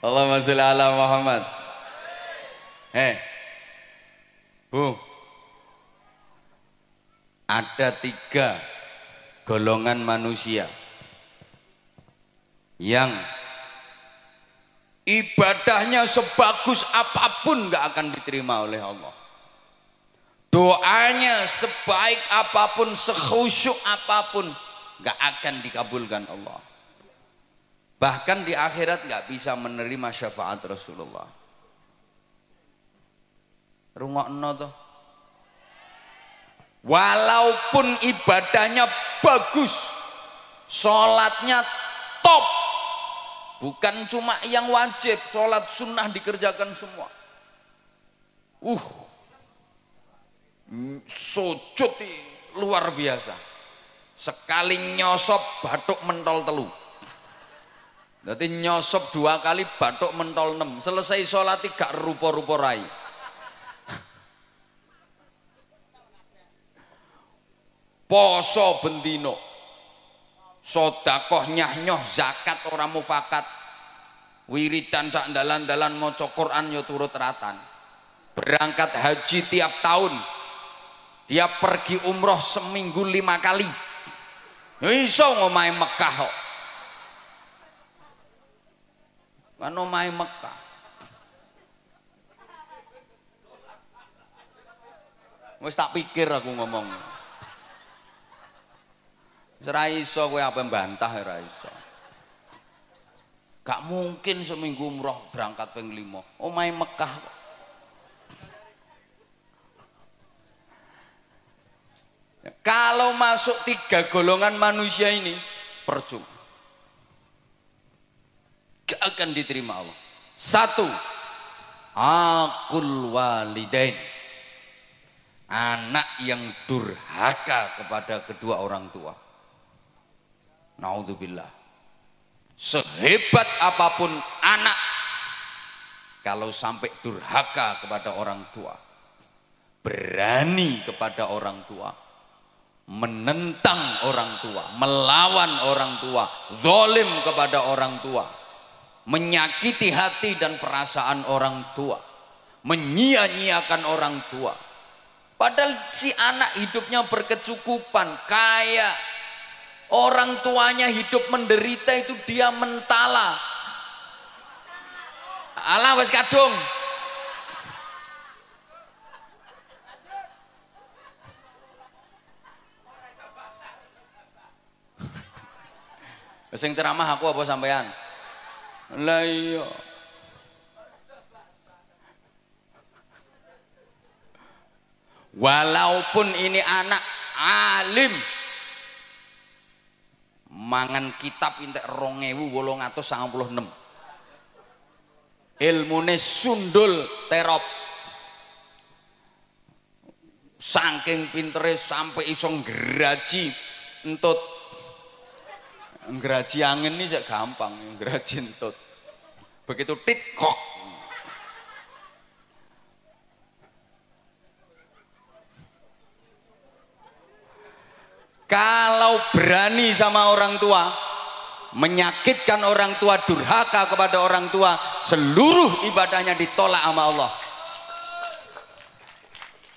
Allahumma sholli ala Muhammad. Bu, ada 3 golongan manusia yang ibadahnya sebagus apapun gak akan diterima oleh Allah. Doanya sebaik apapun, sekhusyuk apapun gak akan dikabulkan Allah. Bahkan di akhirat gak bisa menerima syafaat Rasulullah. Rungokno toh. Walaupun ibadahnya bagus, sholatnya top, bukan cuma yang wajib, sholat sunnah dikerjakan semua. Sujud luar biasa. Sekali nyosop batuk mentol telu. Berarti nyosop 2 kali batuk mentol 6. Selesai sholat gak rupa-rupa rai. Poso bendino, sodakoh nyah-nyoh, zakat ora mufakat, wiridan sak dalan-dalan maca Quran ya turut ratan. Berangkat haji tiap tahun, dia pergi umroh seminggu 5 kali. Ya iso ngomahe Mekah kok. Kan omahe Mekah. Wis tak pikir aku ngomong. Ora iso kowe apa mbantah ora iso. Gak mungkin seminggu umroh berangkat ping 5. Omahe Mekah kok. Kalau masuk 3 golongan manusia ini percuma. Gak akan diterima Allah. 1, aqul walidain. Anak yang durhaka kepada kedua orang tua. Naudzubillah. Sehebat apapun anak, kalau sampai durhaka kepada orang tua, berani kepada orang tua, menentang orang tua, melawan orang tua, zalim kepada orang tua, menyakiti hati dan perasaan orang tua, menyia-nyiakan orang tua, padahal si anak hidupnya berkecukupan, kaya, orang tuanya hidup menderita, itu dia mentala. Alah wis kadung. Sing ceramah aku apa sampean? Lah iya. Walaupun ini anak alim, mangan kitab entek 2896, ilmune sundul terop, saking pintere sampai iso ngraji entut. Ngraji angin ini sak gampang, ngraji entut. Begitu tit kok. Kalau berani sama orang tua, menyakitkan orang tua, durhaka kepada orang tua, seluruh ibadahnya ditolak sama Allah.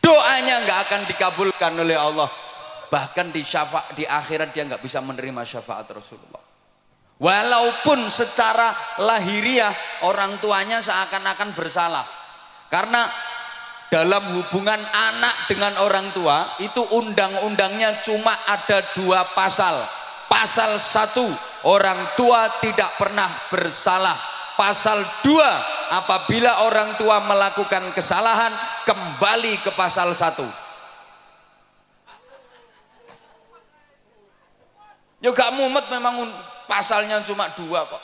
Doanya nggak akan dikabulkan oleh Allah. Bahkan di akhirat dia nggak bisa menerima syafaat Rasulullah. Walaupun secara lahiriah orang tuanya seakan-akan bersalah. Karena dalam hubungan anak dengan orang tua itu undang-undangnya cuma ada 2 pasal. Pasal 1, orang tua tidak pernah bersalah. Pasal 2, apabila orang tua melakukan kesalahan kembali ke pasal 1. Ya gak mumet, memang pasalnya cuma 2 kok.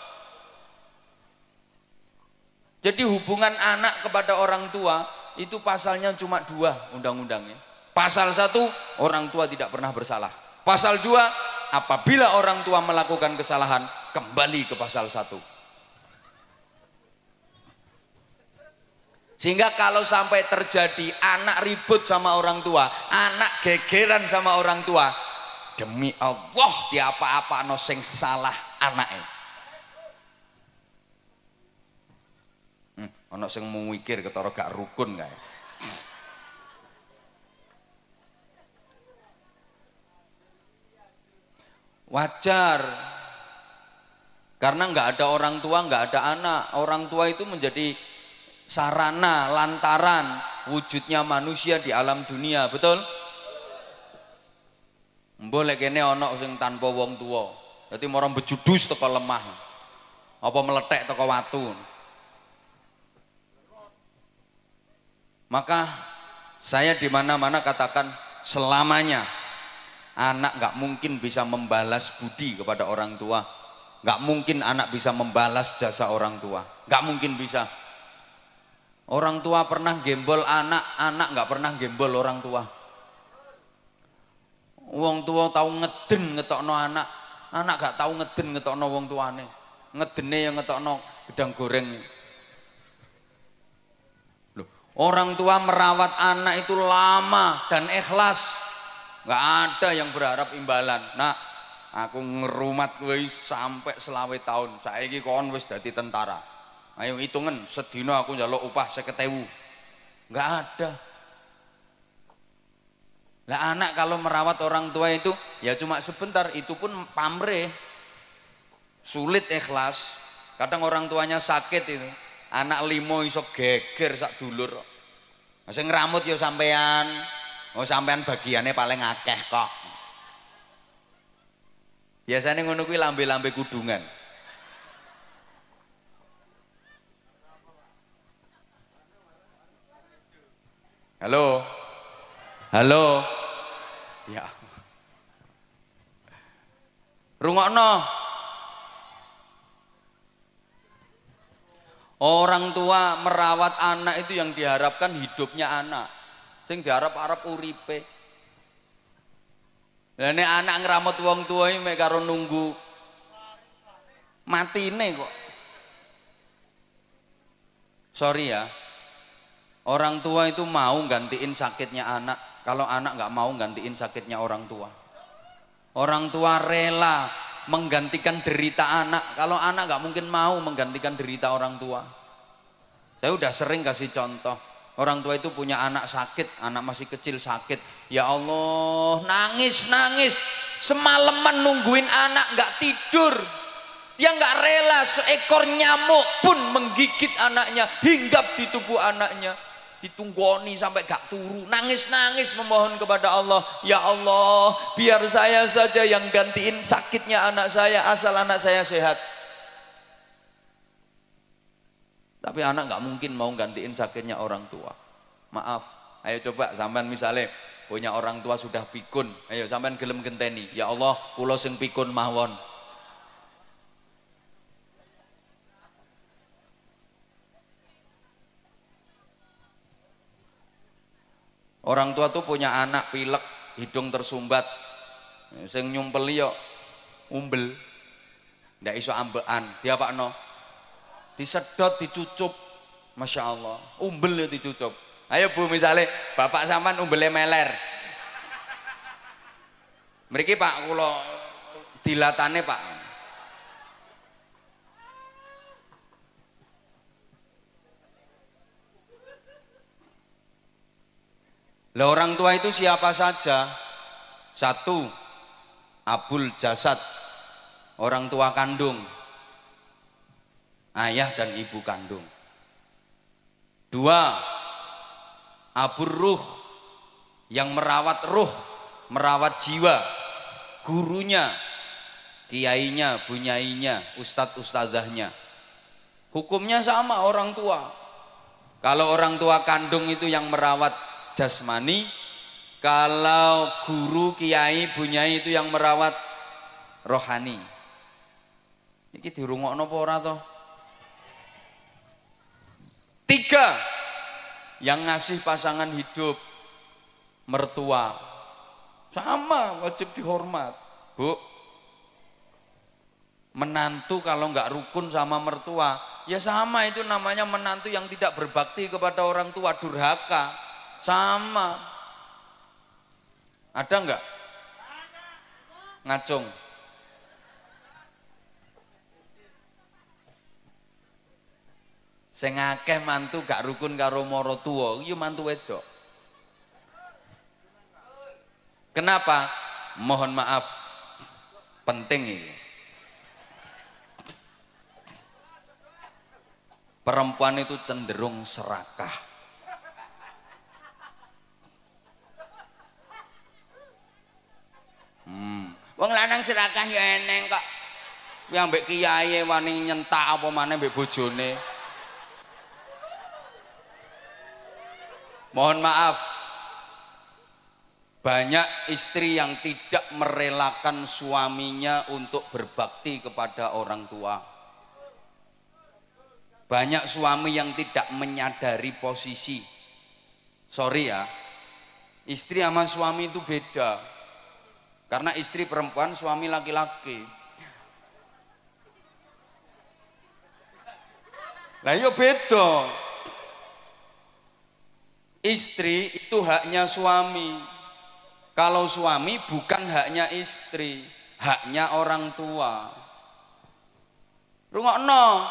Jadi hubungan anak kepada orang tua itu pasalnya cuma 2 undang-undangnya. Pasal 1, orang tua tidak pernah bersalah. Pasal 2, apabila orang tua melakukan kesalahan kembali ke pasal 1. Sehingga kalau sampai terjadi anak ribut sama orang tua, anak gegeran sama orang tua, demi Allah diapa-apa no sing salah anaknya. Ana sing mikir ketara gak rukun kae. Wajar. Karena nggak ada orang tua, nggak ada anak. Orang tua itu menjadi sarana, lantaran wujudnya manusia di alam dunia, betul? Boleh kene ana sing tanpa wong tua. Dadi marang bejudus teko lemah. Apa meletek teko watu. Maka saya di mana-mana katakan selamanya anak nggak mungkin bisa membalas budi kepada orang tua. Nggak mungkin anak bisa membalas jasa orang tua. Nggak mungkin bisa. Orang tua pernah gembol anak, anak nggak pernah gembol orang tua. Wong tua tahu ngeden ngetokno anak, anak gak tahu ngeden ngetokno wong tuane. Ngedene yang ngetokno gedang goreng. Loh, orang tua merawat anak itu lama dan ikhlas. Nggak ada yang berharap imbalan. Nah, aku ngerumat kowe sampai 20 tahun. Saiki kon wis dadi tentara. Ayo hitungan sedina aku njaluk upah 50.000. Nggak ada. Lah anak kalau merawat orang tua itu ya cuma sebentar, itu pun pamrih. Sulit ikhlas. Kadang orang tuanya sakit itu. Anak limo iso geger sak dulur. Sing ngramut ya sampean. Oh sampean bagiannya paling akeh kok. Biasanya ngono kuwi lambe-lambe kudungan. Halo. Halo. Ya. Rungokno. Orang tua merawat anak itu yang diharapkan hidupnya anak. Sing diharap-harap uripe. Lah nek anak ngramut wong tua iki mek karo nunggu matine kok. Sorry ya. Orang tua itu mau gantiin sakitnya anak. Kalau anak nggak mau gantiin sakitnya orang tua. Orang tua rela menggantikan derita anak. Kalau anak nggak mungkin mau menggantikan derita orang tua. Saya udah sering kasih contoh. Orang tua itu punya anak sakit, anak masih kecil sakit. Ya Allah, nangis. Semalaman nungguin anak nggak tidur. Dia nggak rela seekor nyamuk pun menggigit anaknya, hinggap di tubuh anaknya. Ditunggoni sampai gak turu, nangis memohon kepada Allah, ya Allah biar saya saja yang gantiin sakitnya anak saya asal anak saya sehat. Tapi anak gak mungkin mau gantiin sakitnya orang tua. Maaf, ayo coba sampean misalnya punya orang tua sudah pikun, ayo sampean gelem genteni, ya Allah kula sing pikun mawon. Orang tua tuh punya anak pilek, hidung tersumbat, sing nyumpeli yo umbel, ndak iso ambekan, diapakno? Disedot, dicucup, masya Allah, umbel ya dicucup. Ayo bu, misalnya bapak sampean umbelnya meler, mriki pak, kulo dilatane pak. Lah orang tua itu siapa saja? Satu, abul jasad, orang tua kandung, ayah dan ibu kandung. Dua, abur ruh, yang merawat ruh, merawat jiwa, gurunya, kiainya, bunyainya, ustadz-ustadzahnya. Hukumnya sama orang tua. Kalau orang tua kandung itu yang merawat jasmani, kalau guru, kiai, bunyai itu yang merawat rohani. Iki dirungokno apa ora toh? Tiga, yang ngasih pasangan hidup, mertua, sama wajib dihormat. Bu, menantu kalau nggak rukun sama mertua, ya sama, itu namanya menantu yang tidak berbakti kepada orang tua, durhaka. Sama. Ada enggak? Ngacung. Sing akeh mantu gak rukun karo maratuwa ya mantu wedok. Kenapa? Mohon maaf, penting ini. Perempuan itu cenderung serakah. Wong lanang serakah ya eneng kok. Yang mbek kiai wani nyentak apa maneh mbek bojone. Mohon maaf, banyak istri yang tidak merelakan suaminya untuk berbakti kepada orang tua. Banyak suami yang tidak menyadari posisi. Sorry ya, istri sama suami itu beda. Karena istri perempuan, suami laki-laki. Lah yo beda. Istri itu haknya suami. Kalau suami bukan haknya istri, haknya orang tua. Rungokno.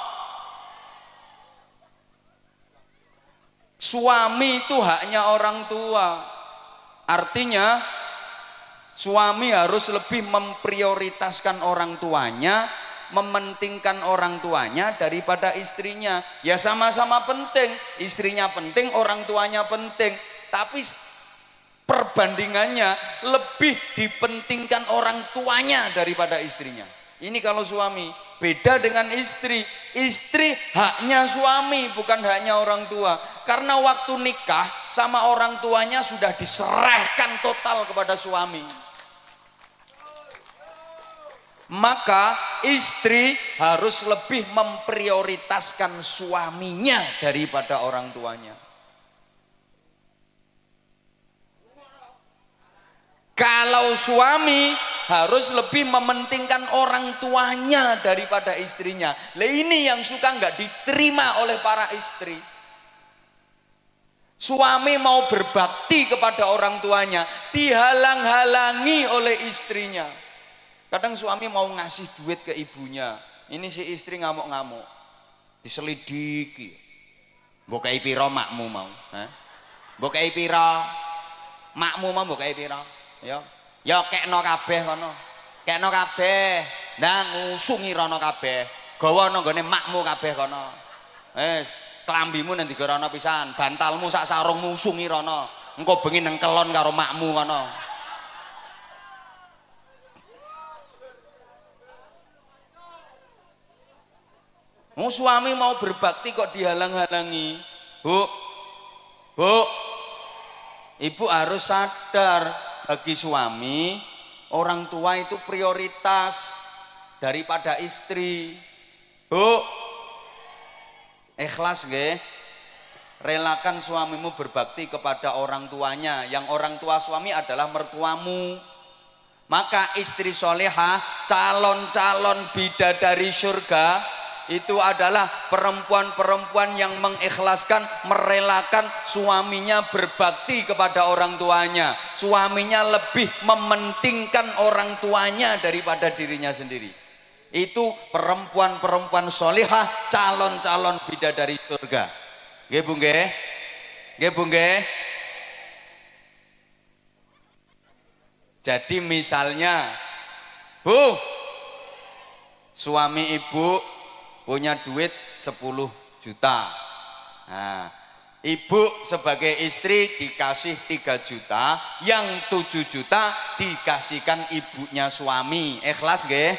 Suami itu haknya orang tua. Artinya suami harus lebih memprioritaskan orang tuanya, mementingkan orang tuanya daripada istrinya. Ya sama-sama penting, istrinya penting, orang tuanya penting, tapi perbandingannya lebih dipentingkan orang tuanya daripada istrinya. Ini kalau suami. Beda dengan istri. Istri haknya suami, bukan haknya orang tua. Karena waktu nikah sama orang tuanya sudah diserahkan total kepada suami. Maka istri harus lebih memprioritaskan suaminya daripada orang tuanya. Kalau suami harus lebih mementingkan orang tuanya daripada istrinya. Lah ini yang suka nggak diterima oleh para istri. Suami mau berbakti kepada orang tuanya, dihalang-halangi oleh istrinya. Kadang suami mau ngasih duit ke ibunya, ini si istri ngamuk-ngamuk, diselidiki. Mbok kei pira makmu mau? Mbok kei pira? Makmu mau mbok kei pira? Ya kekno kabeh kono. Kekno kabeh. Ndang ngusungi rono kabeh. Gawa nang gone makmu kabeh kono. Wis, klambimu nang digarono pisan, bantalmu sak sarungmu usungi rono. Engko bengi nang kelon karo makmu kono. Suami mau berbakti kok dihalang-halangi. Bu, ibu harus sadar, bagi suami orang tua itu prioritas daripada istri. Bu, ikhlas nggih, relakan suamimu berbakti kepada orang tuanya. Yang orang tua suami adalah mertuamu. Maka istri solehah, calon-calon bidadari surga itu adalah perempuan-perempuan yang mengikhlaskan, merelakan suaminya berbakti kepada orang tuanya. Suaminya lebih mementingkan orang tuanya daripada dirinya sendiri. Itu perempuan-perempuan solihah, calon-calon bidadari surga. Nggih Bu nggih? Nggih Bu nggih? Jadi misalnya, Bu, suami ibu punya duit 10 juta. Nah, ibu sebagai istri dikasih 3 juta, yang 7 juta dikasihkan ibunya suami. Ikhlas nggih?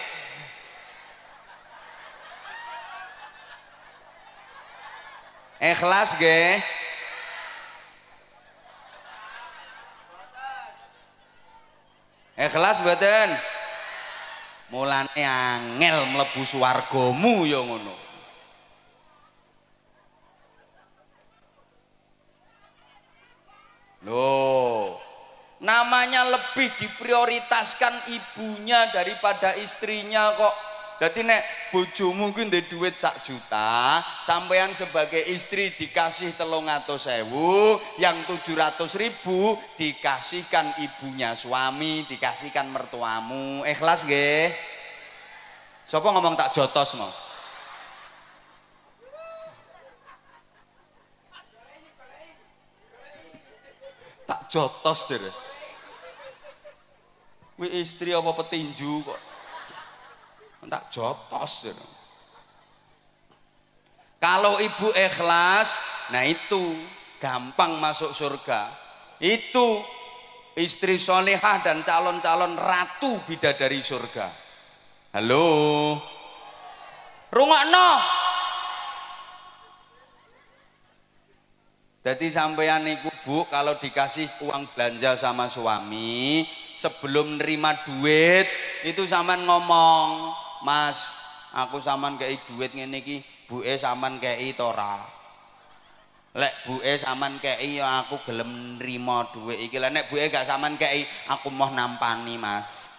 Ikhlas nggih? Ikhlas mboten? Mulane angel mlebu swargamu ya ngono. Loh, namanya lebih diprioritaskan ibunya daripada istrinya kok. Jadi nek bojomu ku ndek duit 1 juta, sampean sebagai istri dikasih 300.000, yang 700.000 dikasihkan ibunya suami, dikasihkan mertuamu. Ikhlas nggih? Sapa ngomong tak jotos mau? jotos deh. Kuwi istri apa petinju kok. Tak jotos deh. Kalau ibu ikhlas, nah itu gampang masuk surga. Itu istri solehah dan calon-calon ratu bidadari surga. Halo, rungokno. Jadi sampeyan niku Bu, kalau dikasih uang belanja sama suami, sebelum nerima duit itu sampean ngomong, "Mas, aku sampean kei duit ngene iki, buke sampean kei to ora?" Lek buke sampean kei ya aku gelem nrimo duit iki. Lek nek buke gak sampean kei, aku mau nampani, Mas.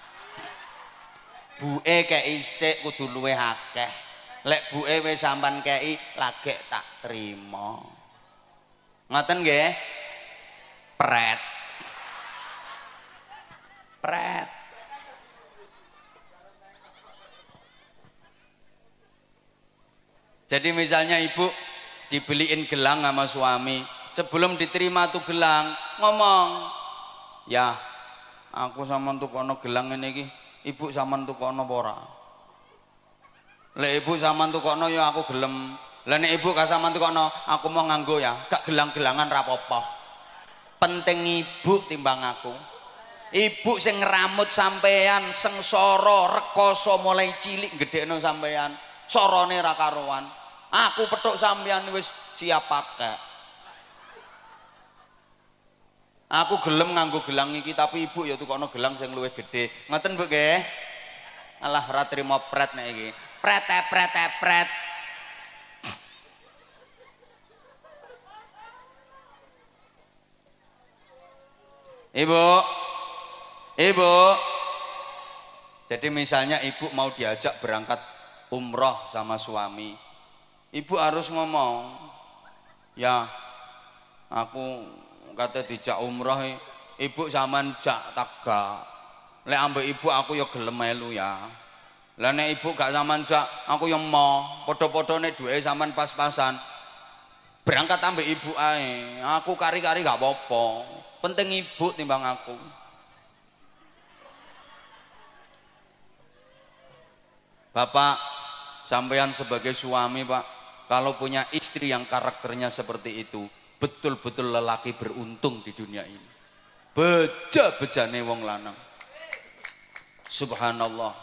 Buke kei sik kudu luwih akeh. Lek buke wis sampean kei, lagek tak trimo. Ngoten nggih? Pret. Pret. Jadi misalnya ibu dibeliin gelang sama suami, sebelum diterima tuh gelang ngomong, "Ya, aku sama tukono gelang ini iki, ibu sama tukono apa ora?" Lek ibu sama tukono ya aku gelem. Lah nek ibu gak sama tukono, aku mau nganggo ya, gak gelang-gelangan rapopo. Penting ibu timbang aku. Ibu sing ngeramut sampean, sengsara rekoso mulai cilik gedhekno sampean, sorone ra karuan. Aku petuk sampean wis siap pakai. Aku gelem nganggo gelang iki, tapi ibu ya tukono gelang sing luwih gedhe. Ngoten Bu nggih? Alah ra trimo pret nek iki. Pret. Ibu, jadi misalnya ibu mau diajak berangkat umroh sama suami, ibu harus ngomong, "Ya, aku kata dijak umroh, ibu sampean jak taga. Lek ambek ibu aku ya gelem melu ya. Lah nek ibu gak sampean jak, aku ya mau padha-padha nek duwe sampean pas-pasan. Berangkat ambek ibu ae. Aku kari-kari gak apa-apa. Penting ibu timbang aku." Bapak, sampean sebagai suami Pak, kalau punya istri yang karakternya seperti itu, betul-betul lelaki beruntung di dunia ini. Beja-bejane wong lanang. Subhanallah.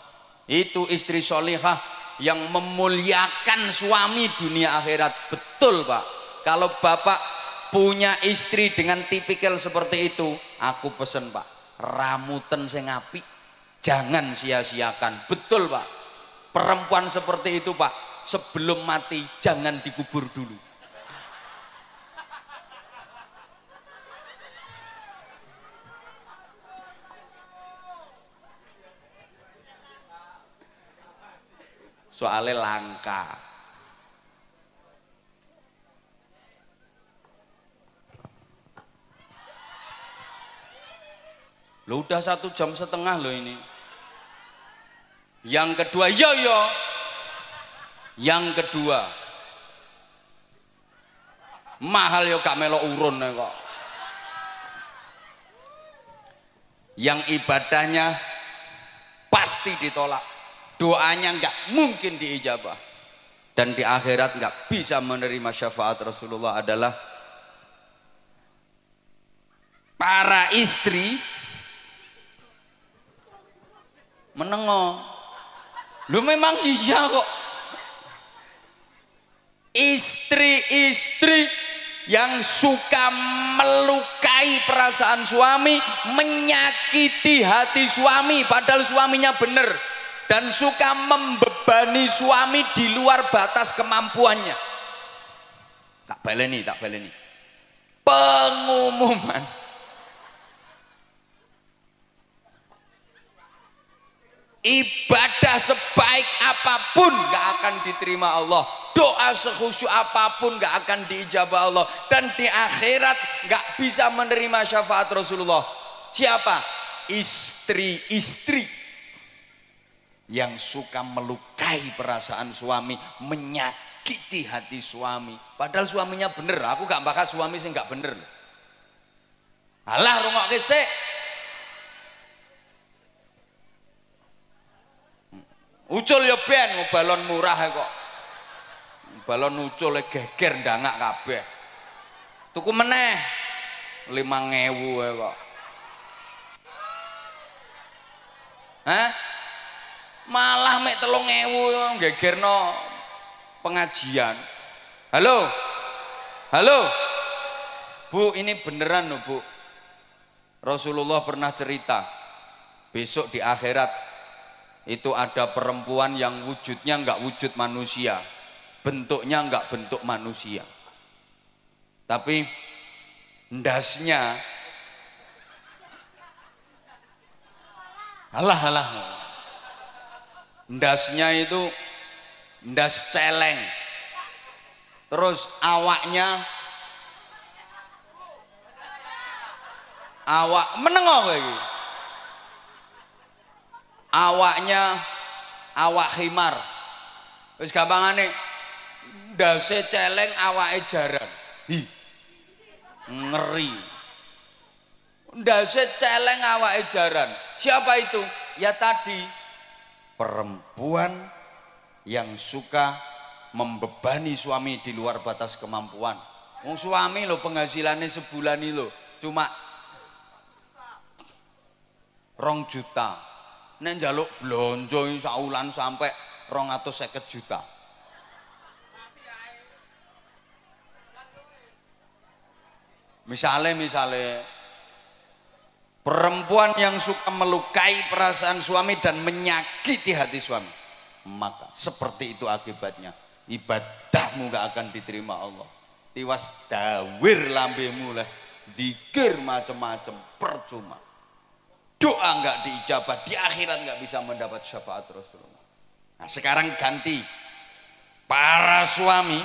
Itu istri solihah yang memuliakan suami dunia akhirat. Betul Pak. Kalau Bapak punya istri dengan tipikal seperti itu, aku pesen Pak, ramuten sing apik, jangan sia-siakan. Betul Pak. Perempuan seperti itu Pak, sebelum mati jangan dikubur dulu. Soalnya langka. Lo udah 1,5 jam loh ini. Yang kedua, yang kedua, mahal yo gak melok urun kok. Yang ibadahnya pasti ditolak, doanya nggak mungkin diijabah, dan di akhirat nggak bisa menerima syafaat Rasulullah adalah para istri menengok. Lu memang iya kok. Istri-istri yang suka melukai perasaan suami, menyakiti hati suami padahal suaminya benar, dan suka membebani suami di luar batas kemampuannya. Tak baleni. Pengumuman. Ibadah sebaik apapun gak akan diterima Allah, doa sekhusyuk apapun gak akan diijabah Allah, dan di akhirat gak bisa menerima syafaat Rasulullah. Siapa? Istri-istri yang suka melukai perasaan suami, menyakiti hati suami padahal suaminya bener. Aku gak bakal suami sih gak bener. Alah rungokke sik. Ucul ya ben balon murah kok. Balon ucule geger ndangak kabeh. Tuku meneh 5.000 kok. Hah? Malah mek 3.000 gegerno pengajian. Halo? Halo? Bu, ini beneran loh, Bu. Rasulullah pernah cerita, besok di akhirat itu ada perempuan yang wujudnya enggak wujud manusia, bentuknya enggak bentuk manusia, tapi ndasnya alah ndasnya itu ndas celeng, terus awak menengok lagi, awaknya awak khimar, wis gampangane ndase celeng awake jaran. Hi, ngeri. Ndase celeng awake jaran. Siapa itu? Ya tadi perempuan yang suka membebani suami di luar batas kemampuan. Wong suami lo penghasilannya sebulan ini lo cuma 2 juta. Nek njaluk blonjo saulan sampai 250 juta. Misalnya perempuan yang suka melukai perasaan suami dan menyakiti hati suami, maka seperti itu akibatnya, ibadahmu gak akan diterima Allah. Tiwas dawir lambemu lah, dikir macam-macam percuma, doa nggak diijabah, di akhirat nggak bisa mendapat syafaat Rasulullah. Nah sekarang ganti, para suami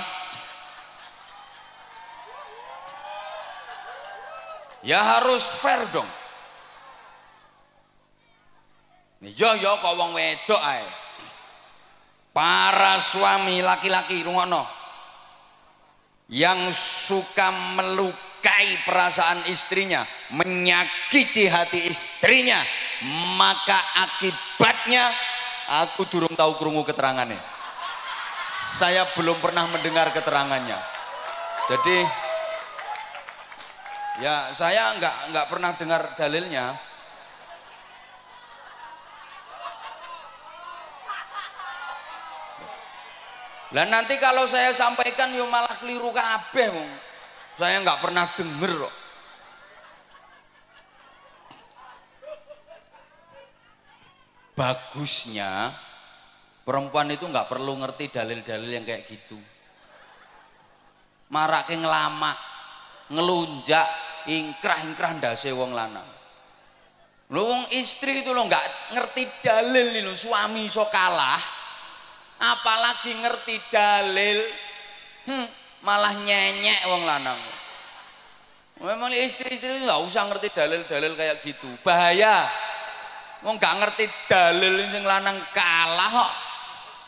ya harus fair dong. Yo kok wong wedok ae. Para suami laki-laki rungokno, yang suka melukai perasaan istrinya, menyakiti hati istrinya, maka akibatnya aku durung tahu krungu keterangannya. Saya belum pernah mendengar keterangannya. Jadi ya saya nggak pernah dengar dalilnya. Lah nanti kalau saya sampaikan yo malah keliru kabeh. Saya nggak pernah denger kok. Bagusnya perempuan itu nggak perlu ngerti dalil-dalil yang kayak gitu. Marake ngelamak, ngelunjak, ingkrah ndase wong lanang. Lho wong istri itu lo nggak ngerti dalil lho, suami iso kalah. Apalagi ngerti dalil, malah nyenyek wong lanang. Memang istri-istri itu nggak usah ngerti dalil-dalil kayak gitu, bahaya. Wong nggak ngerti dalil sing lanang kalah kok,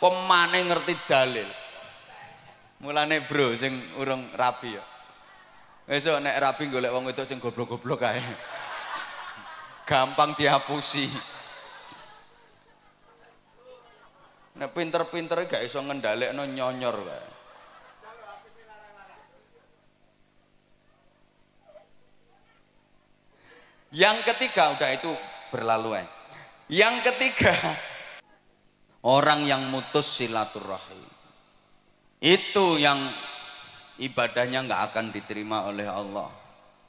pemane ngerti dalil. Mulane bro, sing urung rabi ya. Besok nek rabi golek wong itu sing goblok-goblok kae, gampang dihapusi. Nek pinter-pintere gak iso ngendhalekno nyonyor kae. Yang ketiga udah itu berlalu ya. Yang ketiga, orang yang mutus silaturahim. Itu yang ibadahnya nggak akan diterima oleh Allah.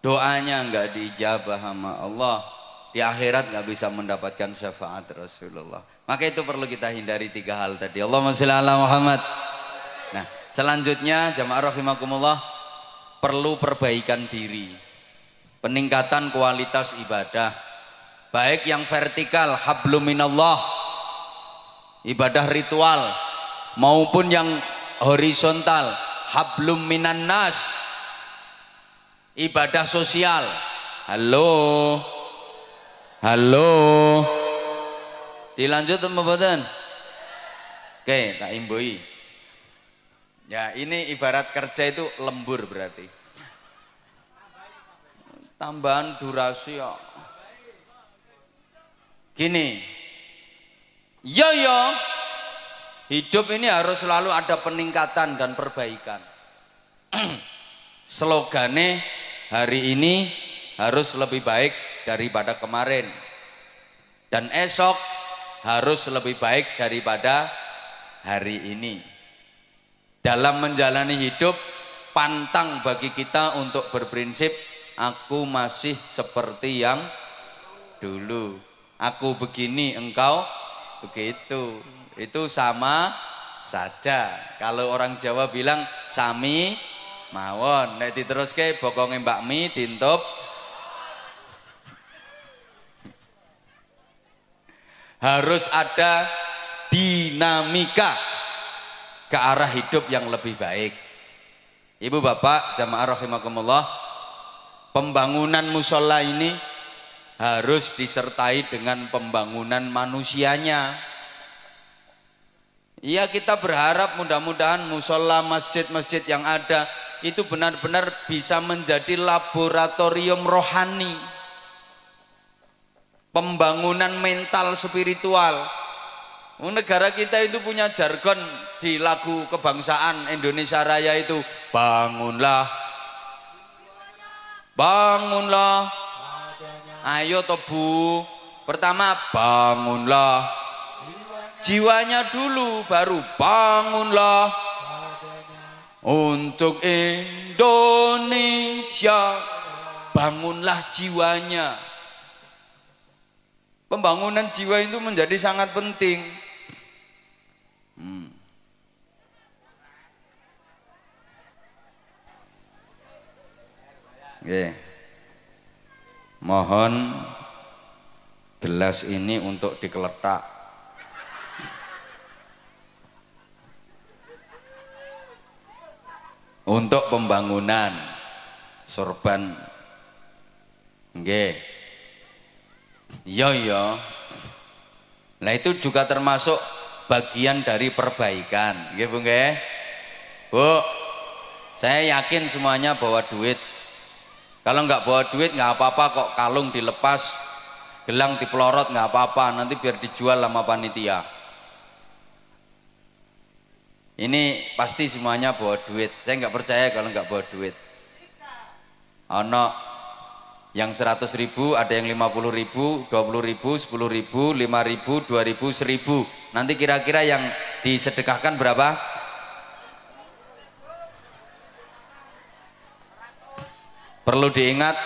Doanya nggak diijabah sama Allah. Di akhirat nggak bisa mendapatkan syafaat Rasulullah. Maka itu perlu kita hindari 3 hal tadi. Allahumma sholli ala Muhammad. Nah, selanjutnya jamaah rahimakumullah, perlu perbaikan diri. Peningkatan kualitas ibadah. Baik yang vertikal, hablum minallah, ibadah ritual, maupun yang horizontal, hablum minan nas, ibadah sosial. Halo. Dilanjut mboten? Oke, tak imbui. Ya, ini ibarat kerja itu lembur berarti. tambahan durasi ya. Gini, yo hidup ini harus selalu ada peningkatan dan perbaikan. Slogane hari ini harus lebih baik daripada kemarin, dan esok harus lebih baik daripada hari ini. Dalam menjalani hidup, pantang bagi kita untuk berprinsip aku masih seperti yang dulu, aku begini engkau begitu. Itu sama saja. Kalau orang Jawa bilang sami mawon, nek diteruske bokonge Mbak Mi dintup. Harus ada dinamika ke arah hidup yang lebih baik. Ibu bapak jamaah rahimakumullah, pembangunan musola ini harus disertai dengan pembangunan manusianya. Ya, kita berharap mudah-mudahan musola, masjid-masjid yang ada itu benar-benar bisa menjadi laboratorium rohani, pembangunan mental spiritual. Negara kita itu punya jargon di lagu kebangsaan Indonesia Raya itu, bangunlah, bangunlah, ayo toh Bu. Pertama bangunlah jiwanya dulu, baru bangunlah untuk Indonesia, bangunlah jiwanya. Pembangunan jiwa itu menjadi sangat penting. Mohon gelas ini untuk dikeletak. Untuk pembangunan sorban. Nggih. Iya. Nah itu juga termasuk bagian dari perbaikan. Nggih Bu nggih. Bu, saya yakin semuanya bawa duit. Kalau nggak bawa duit nggak apa-apa kok, kalung dilepas, gelang dipelorot nggak apa-apa, nanti biar dijual sama panitia. Ini pasti semuanya bawa duit. Saya nggak percaya kalau nggak bawa duit. Ono yang 100.000, ada yang 50.000, 20.000, 10.000, 5.000, 2.000, 1.000. Nanti kira-kira yang disedekahkan berapa? Perlu diingat,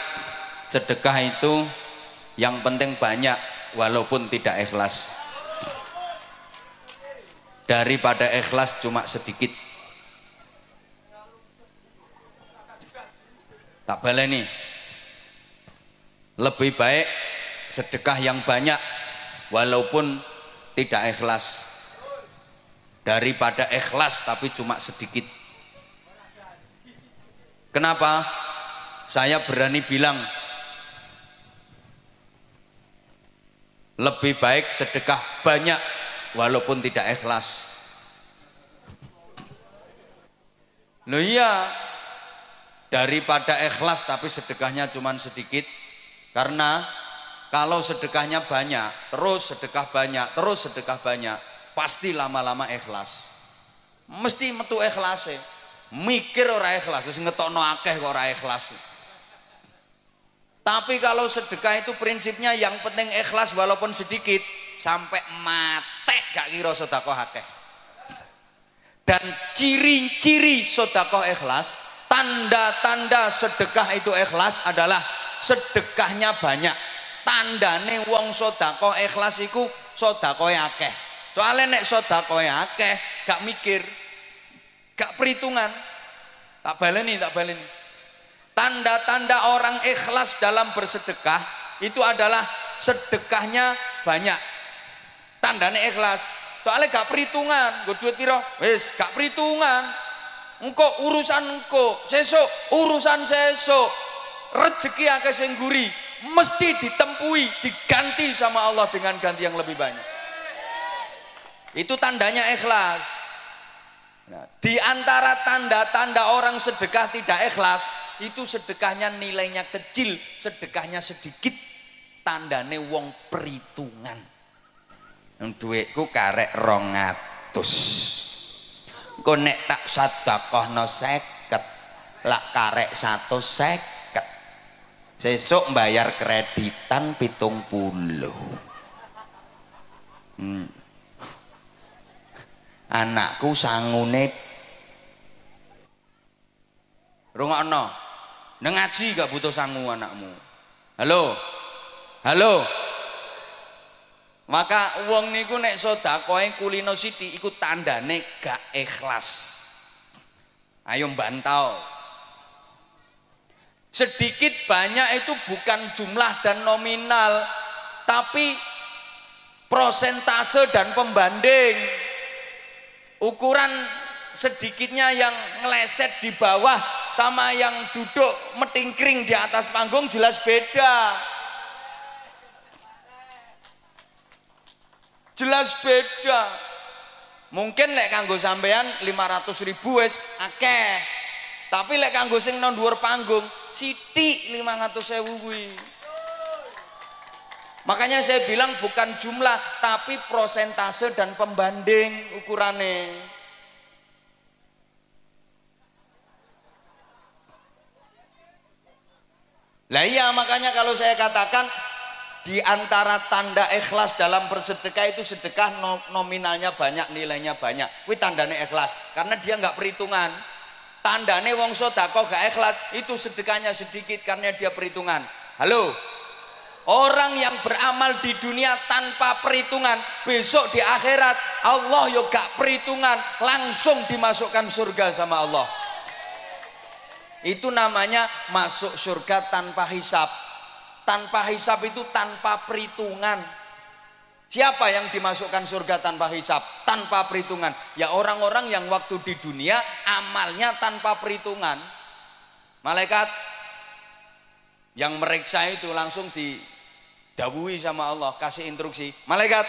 sedekah itu yang penting banyak walaupun tidak ikhlas, daripada ikhlas cuma sedikit. Tak baleni, lebih baik sedekah yang banyak walaupun tidak ikhlas daripada ikhlas tapi cuma sedikit. Kenapa? Saya berani bilang lebih baik sedekah banyak walaupun tidak ikhlas. Loh iya, daripada ikhlas tapi sedekahnya cuma sedikit. Karena kalau sedekahnya banyak, terus sedekah banyak, terus sedekah banyak, pasti lama-lama ikhlas. Mesti metu ikhlas. Mikir ora ikhlas, terus ngetokno akeh kok ora ikhlas. Tapi kalau sedekah itu prinsipnya yang penting ikhlas walaupun sedikit, sampai mate gak kira sedekah akeh. Dan ciri-ciri sedekah ikhlas, tanda-tanda sedekah itu ikhlas adalah sedekahnya banyak. Tandane wong sedekah ikhlas iku sedekah akeh. Soalnya nek sedekah akeh gak mikir, gak perhitungan. Tak baleni. Tanda-tanda orang ikhlas dalam bersedekah itu adalah sedekahnya banyak. Tandanya ikhlas. Soalnya gak perhitungan, gue duit piro, wis gak perhitungan. Engko urusan engko, sesuk urusan sesuk. Rezeki akeh sing guri, mesti ditempui, diganti sama Allah dengan ganti yang lebih banyak. Itu tandanya ikhlas. Nah, di antara tanda-tanda orang sedekah tidak ikhlas, itu sedekahnya nilainya kecil, sedekahnya sedikit, tandane wong perhitungan. Duitku karek 200, kok nek tak sedekahno 50, lak karek 150, sesuk bayar kreditan 70. Anakku sangune rungokno, nang ngaji gak butuh sangu anakmu. Halo, halo. Maka wong niku nek sedekahe kulino sithik iku tandane gak ikhlas. Ayo bantau. Sedikit banyak itu bukan jumlah dan nominal, tapi prosentase dan pembanding. Ukuran sedikitnya yang ngeleset di bawah sama yang duduk metingkring di atas panggung jelas beda. Jelas beda. Mungkin lek kanggo sampean 500.000 wis akeh. Tapi lek kanggo sing nang dhuwur panggung sithik 500.000 kuwi. Makanya saya bilang bukan jumlah tapi prosentase dan pembanding ukurannya. Lah iya, makanya kalau saya katakan di antara tanda ikhlas dalam bersedekah itu sedekah nominalnya banyak, nilainya banyak. Kuwi tandane ikhlas karena dia nggak perhitungan. Tandane wong sedekah gak ikhlas itu sedekahnya sedikit karena dia perhitungan. Halo. Orang yang beramal di dunia tanpa perhitungan, besok di akhirat Allah yo gak perhitungan, langsung dimasukkan surga sama Allah. Itu namanya masuk surga tanpa hisab. Tanpa hisab itu tanpa perhitungan. Siapa yang dimasukkan surga tanpa hisab, tanpa perhitungan? Ya orang-orang yang waktu di dunia amalnya tanpa perhitungan. Malaikat yang meriksa itu langsung didhawuhi sama Allah, kasih instruksi, malaikat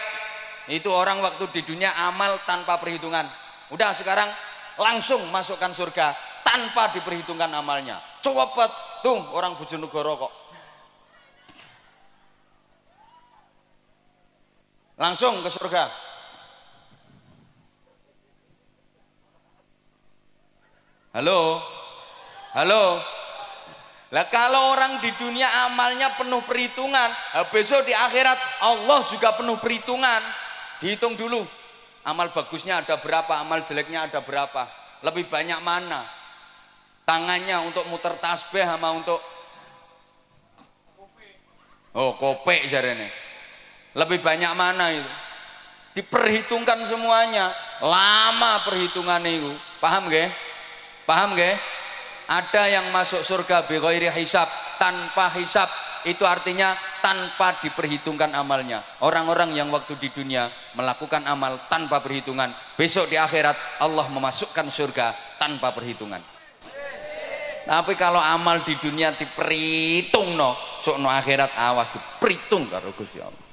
itu orang waktu di dunia amal tanpa perhitungan, udah sekarang langsung masukkan surga tanpa diperhitungkan amalnya. Cepet tuh orang Bojonegoro kok langsung ke surga. Halo, halo. Lah kalau orang di dunia amalnya penuh perhitungan, besok di akhirat Allah juga penuh perhitungan. Dihitung dulu, amal bagusnya ada berapa, amal jeleknya ada berapa, lebih banyak mana tangannya untuk muter tasbih sama untuk kopek jarene, lebih banyak mana itu, diperhitungkan semuanya. Lama perhitungan itu, paham gak? Paham gak? Ada yang masuk surga bighairi hisab, tanpa hisab, itu artinya tanpa diperhitungkan amalnya. Orang-orang yang waktu di dunia melakukan amal tanpa perhitungan, besok di akhirat Allah memasukkan surga tanpa perhitungan. Tapi kalau amal di dunia diperhitung no, sok no akhirat awas diperhitung karo Gusti Allah.